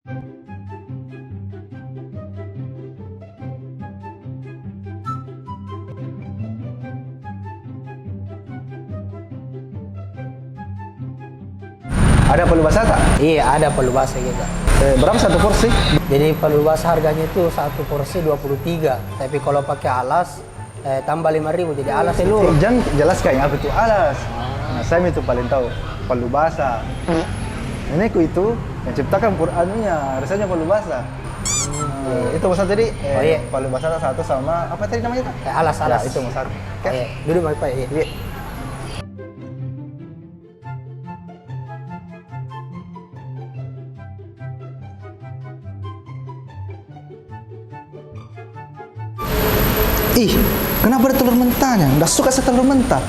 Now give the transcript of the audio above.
Ada palu basah tak? Iya, ada palu basah kita. Berapa satu porsi? Jadi palu basah harganya itu satu porsi 23. Tapi kalau pakai alas tambah 5.000 jadi alas seluruh. Jangan jelaskan apa itu alas. Nah, saya itu paling tahu palu basah. Nenekku itu yang ciptakan Qur'annya, rasanya palu basah. Itu Mas tadi palu basah satu sama apa tadi namanya? Alas. Ya, itu Mas. Oke. Duduk Pak. Iya. Ih, kenapa ada telur mentahnya? Nggak suka saya telur mentah.